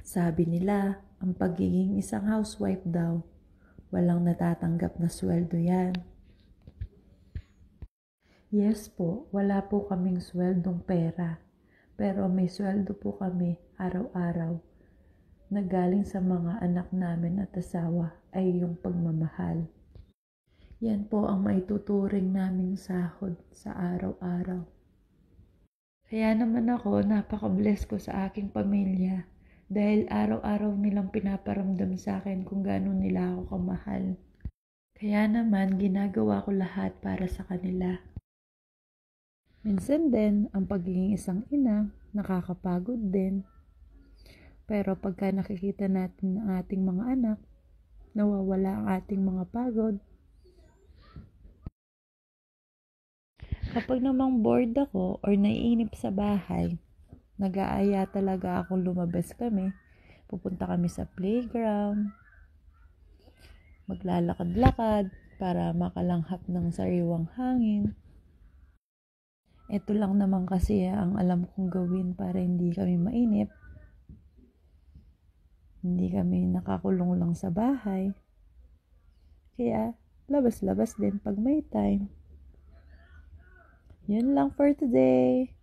Sabi nila, ang pagiging isang housewife daw, walang natatanggap na sweldo yan. Yes po, wala po kaming sweldong pera. Pero may sweldo po kami araw-araw na galing sa mga anak namin at asawa ay yung pagmamahal. Yan po ang maituturing naming sahod sa araw-araw. Kaya naman ako, napaka-bless ko sa aking pamilya dahil araw-araw nilang pinaparamdam sa akin kung gaano nila ako kamahal. Kaya naman, ginagawa ko lahat para sa kanila. Minsan din, ang pagiging isang ina, nakakapagod din. Pero pagka nakikita natin ang ating mga anak, nawawala ang ating mga pagod. Kapag namang bored ako or naiinip sa bahay, nag-aaya talaga akong lumabas kami. Pupunta kami sa playground, maglalakad-lakad para makalanghap ng sariwang hangin. Ito lang naman kasi ang alam kong gawin para hindi kami mainip. Hindi kami nakakulong lang sa bahay. Kaya, labas-labas din pag may time. Yun lang for today.